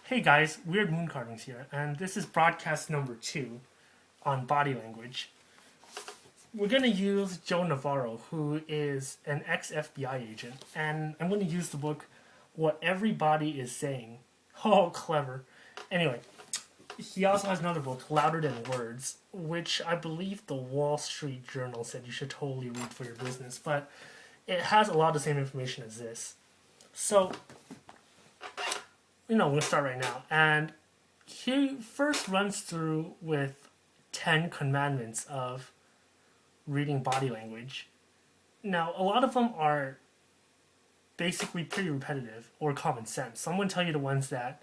Hey guys, WeirdMoonCarvings here, and this is broadcast number 2 on body language. We're going to use Joe Navarro, who is an ex-FBI agent, and I'm going to use the book What Everybody Is Saying. Oh, clever. Anyway, he also has another book, Louder Than Words, which I believe the Wall Street Journal said you should totally read for your business, but it has a lot of the same information as this. So, we'll start right now. And he first runs through with 10 commandments of reading body language. Now, a lot of them are basically pretty repetitive or common sense. So I'm going to tell you the ones that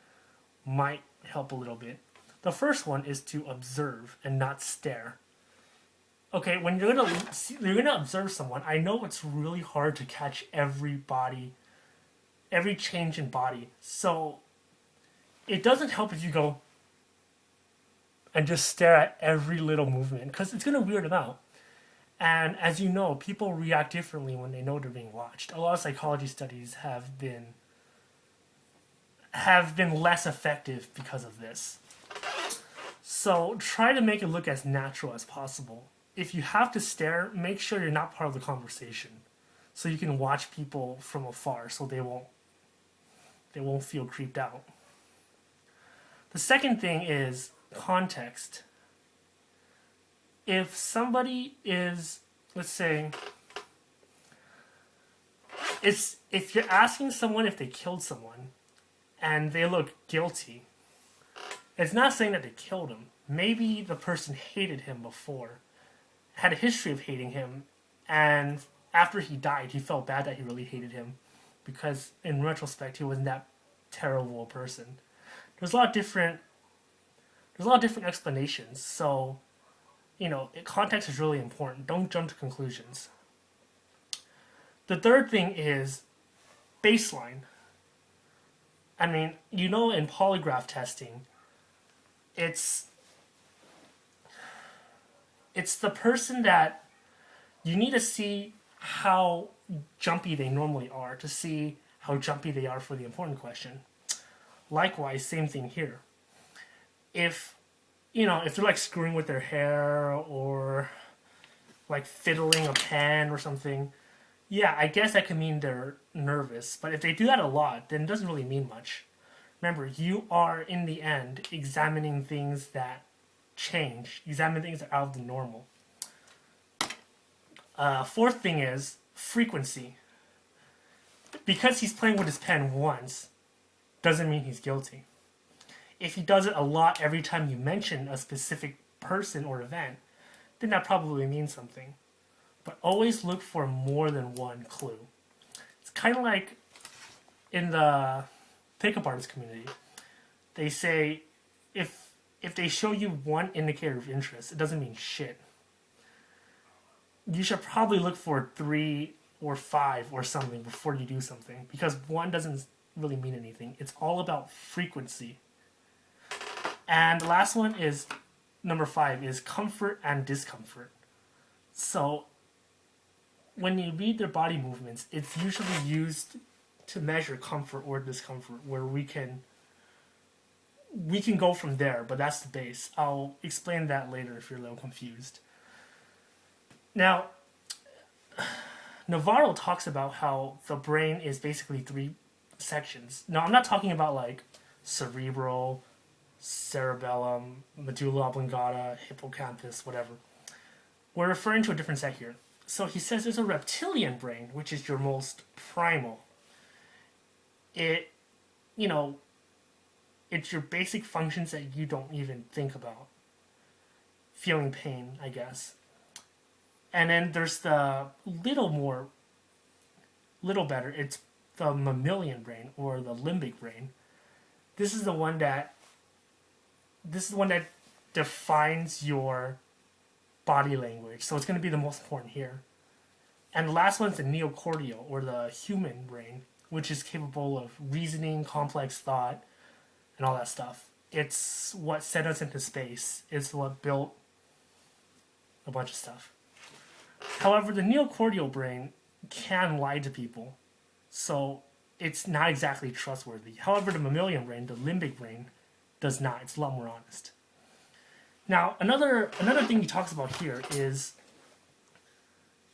might help a little bit. The first one is to observe and not stare. Okay, when you're gonna observe someone, I know it's really hard to catch every change in body. So it doesn't help if you go and just stare at every little movement because it's going to weird them out. And as you know, people react differently when they know they're being watched. A lot of psychology studies have been less effective because of this. So try to make it look as natural as possible. If you have to stare, make sure you're not part of the conversation, so you can watch people from afar, so they won't feel creeped out. The second thing is context. If somebody is, let's say, if you're asking someone if they killed someone and they look guilty, it's not saying that they killed him. Maybe the person hated him before, had a history of hating him, and after he died, he felt bad that he really hated him because in retrospect, he wasn't that terrible a person. There's a lot of different explanations. So, context is really important. Don't jump to conclusions. The third thing is baseline. I mean, in polygraph testing, it's the person that you need to see how jumpy they normally are to see how jumpy they are for the important question. Likewise, same thing here. If they're like screwing with their hair or like fiddling a pen or something, yeah, I guess that could mean they're nervous. But if they do that a lot, then it doesn't really mean much. Remember, you are, in the end, examining things that change, examining things that are out of the normal. Fourth thing is frequency. Because he's playing with his pen once, doesn't mean he's guilty. If he does it a lot every time you mention a specific person or event, then that probably means something. But always look for more than one clue. It's kind of like in the pickup artist community. They say if they show you one indicator of interest, it doesn't mean shit. You should probably look for 3 or 5 or something before you do something, because one doesn't really mean anything. It's all about frequency. And the last one is number 5 is comfort and discomfort. So when you read their body movements, it's usually used to measure comfort or discomfort, where we can go from there, but that's the base. I'll explain that later if you're a little confused. Now, Navarro talks about how the brain is basically 3 sections. Now, I'm not talking about like cerebral, cerebellum, medulla oblongata, hippocampus, whatever. We're referring to a different set here. So he says there's a reptilian brain, which is your most primal. It's your basic functions that you don't even think about. Feeling pain, I guess. And then there's the little better, it's the mammalian brain or the limbic brain. This is the one that defines your body language. So it's going to be the most important here. And the last one's the neocordial or the human brain, which is capable of reasoning, complex thought, and all that stuff. It's what sent us into space. It's what built a bunch of stuff. However, the neocordial brain can lie to people. So it's not exactly trustworthy. However, the mammalian brain, the limbic brain, does not. It's a lot more honest. Now, another thing he talks about here is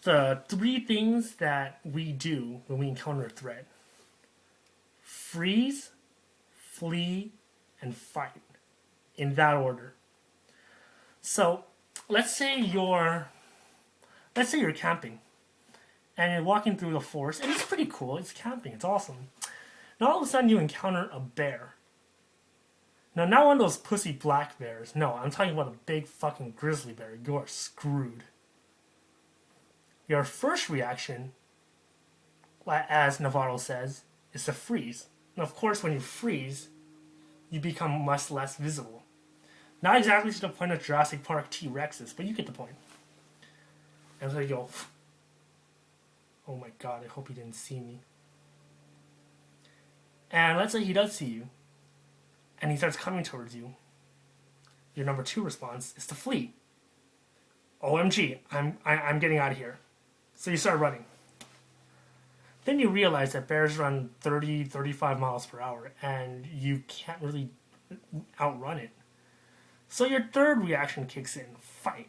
the 3 things that we do when we encounter a threat: freeze, flee, and fight, in that order. So let's say you're camping and you're walking through the forest, and it's pretty cool. It's camping. It's awesome. Now all of a sudden you encounter a bear. Now, not one of those pussy black bears. No, I'm talking about a big fucking grizzly bear. You are screwed. Your first reaction, as Navarro says, is to freeze. And of course, when you freeze, you become much less visible. Not exactly to the point of Jurassic Park T-Rexes, but you get the point. And so you go, oh my god, I hope he didn't see me. And let's say he does see you, and he starts coming towards you. Your number 2 response is to flee. OMG, I'm getting out of here. So you start running. Then you realize that bears run 30, 35 miles per hour, and you can't really outrun it. So your third reaction kicks in: fight.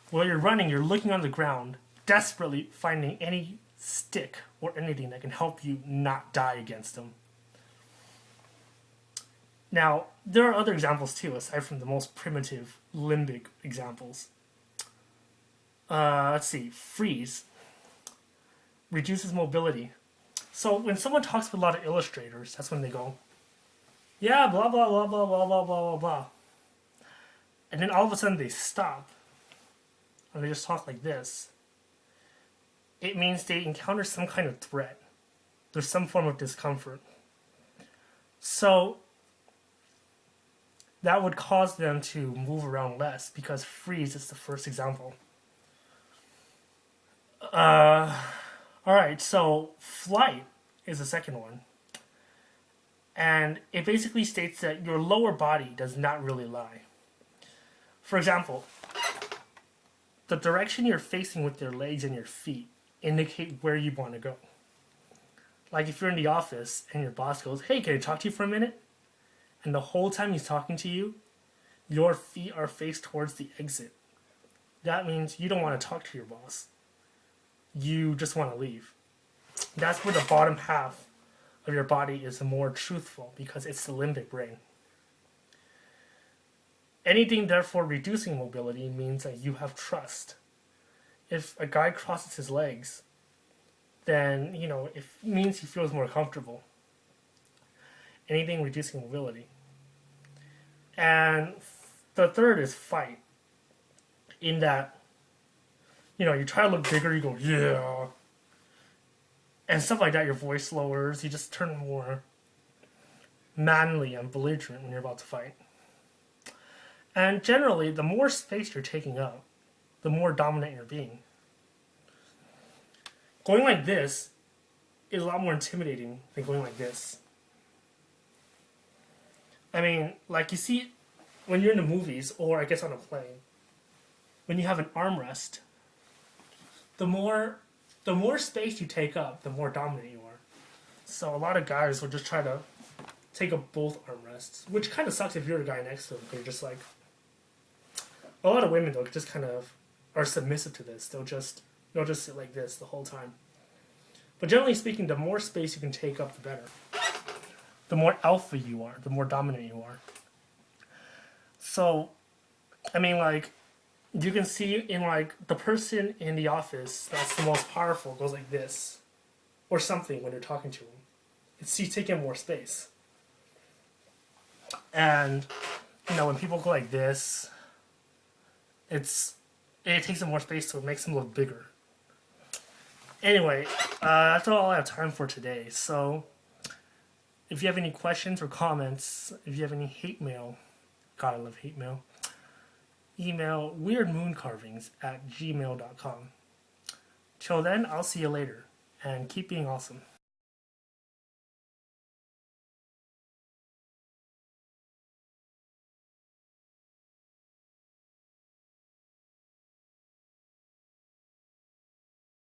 While you're running, you're looking on the ground, desperately finding any stick or anything that can help you not die against them. Now, there are other examples too, aside from the most primitive limbic examples. Let's see, freeze reduces mobility. So when someone talks with a lot of illustrators, that's when they go, yeah, blah, blah, blah, blah, blah, blah, blah, blah, blah. And then all of a sudden they stop, and they just talk like this. It means they encounter some kind of threat. There's some form of discomfort. So that would cause them to move around less, because freeze is the first example. Alright, so flight is the second one. And it basically states that your lower body does not really lie. For example, the direction you're facing with your legs and your feet indicate where you want to go. Like if you're in the office and your boss goes, hey, can I talk to you for a minute? And the whole time he's talking to you, your feet are faced towards the exit. That means you don't want to talk to your boss. You just want to leave. That's where the bottom half of your body is more truthful, because it's the limbic brain. Anything therefore reducing mobility means that you have trust. If a guy crosses his legs, then, it means he feels more comfortable. Anything reducing mobility. And the third is fight. In that, you try to look bigger, you go, yeah. And stuff like that, your voice lowers, you just turn more manly and belligerent when you're about to fight. And generally, the more space you're taking up, the more dominant you're being. Going like this is a lot more intimidating than going like this. I mean, like you see when you're in the movies, or I guess on a plane, when you have an armrest, the more space you take up, the more dominant you are. So a lot of guys will just try to take up both armrests, which kind of sucks if you're a guy next to them. They're just like, a lot of women though just kind of are submissive to this. They'll just sit like this the whole time. But generally speaking, the more space you can take up, the better. The more alpha you are, the more dominant you are. So, I mean, like, you can see in, like, the person in the office that's the most powerful goes like this. Or something when you're talking to him. He's taking more space. And, when people go like this, it takes them more space, so it makes them look bigger. Anyway, that's all I have time for today. So, if you have any questions or comments, if you have any hate mail, God, I love hate mail, email WeirdMoonCarvings@gmail.com. Till then, I'll see you later, and keep being awesome.